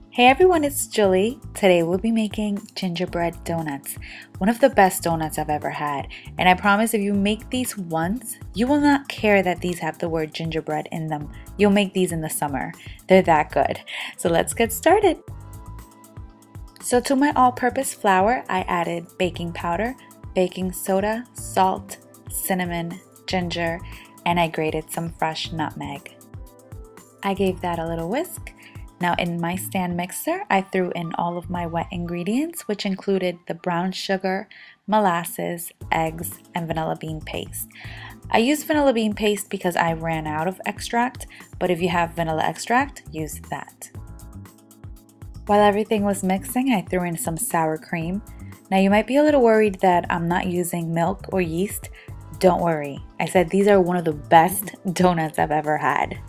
Hey everyone, it's Julie. Today we'll be making gingerbread donuts, one of the best donuts I've ever had. And I promise if you make these once, you will not care that these have the word gingerbread in them. You'll make these in the summer. They're that good. So let's get started. So to my all-purpose flour, I added baking powder, baking soda, salt, cinnamon, ginger, and I grated some fresh nutmeg. I gave that a little whisk. Now in my stand mixer, I threw in all of my wet ingredients, which included the brown sugar, molasses, eggs, and vanilla bean paste. I used vanilla bean paste because I ran out of extract, but if you have vanilla extract, use that. While everything was mixing, I threw in some sour cream. Now you might be a little worried that I'm not using milk or yeast. Don't worry, I said these are one of the best donuts I've ever had.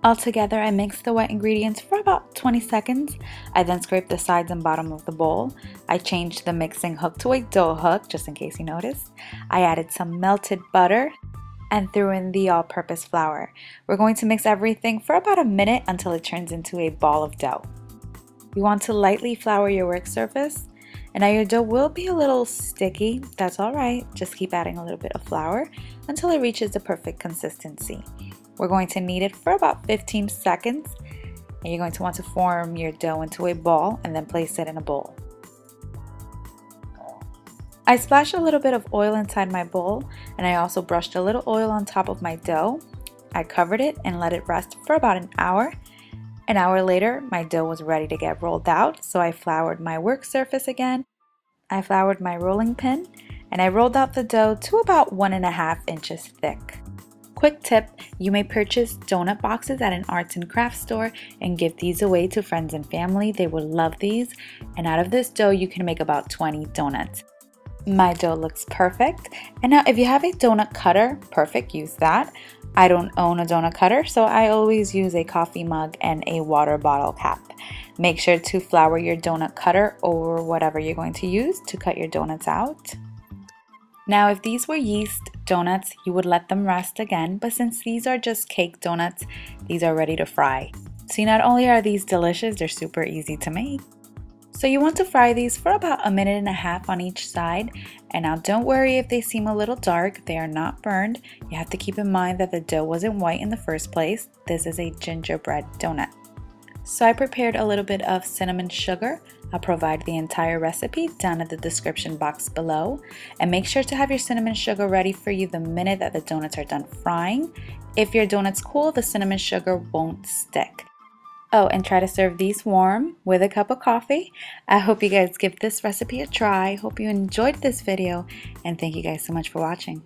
Altogether, I mixed the wet ingredients for about 20 seconds. I then scraped the sides and bottom of the bowl. I changed the mixing hook to a dough hook, just in case you noticed. I added some melted butter and threw in the all-purpose flour. We're going to mix everything for about a minute until it turns into a ball of dough. You want to lightly flour your work surface. And now your dough will be a little sticky. That's all right. Just keep adding a little bit of flour until it reaches the perfect consistency. We're going to knead it for about 15 seconds. And you're going to want to form your dough into a ball and then place it in a bowl. I splashed a little bit of oil inside my bowl, and I also brushed a little oil on top of my dough. I covered it and let it rest for about an hour. An hour later, my dough was ready to get rolled out, so I floured my work surface again. I floured my rolling pin, and I rolled out the dough to about 1.5 inches thick. Quick tip, you may purchase donut boxes at an arts and crafts store and give these away to friends and family. They will love these, and out of this dough you can make about 20 donuts. My dough looks perfect, and now if you have a donut cutter, perfect, use that. I don't own a donut cutter, so I always use a coffee mug and a water bottle cap. Make sure to flour your donut cutter or whatever you're going to use to cut your donuts out. Now if these were yeast donuts, you would let them rest again, but since these are just cake donuts, these are ready to fry. See, not only are these delicious, they're super easy to make. So you want to fry these for about 1.5 minutes on each side. And now don't worry if they seem a little dark, they are not burned. You have to keep in mind that the dough wasn't white in the first place. This is a gingerbread donut. So I prepared a little bit of cinnamon sugar. I'll provide the entire recipe down in the description box below. And make sure to have your cinnamon sugar ready for you the minute that the donuts are done frying. If your donut's cool, the cinnamon sugar won't stick. Oh, and try to serve these warm with a cup of coffee. I hope you guys give this recipe a try. Hope you enjoyed this video, and thank you guys so much for watching.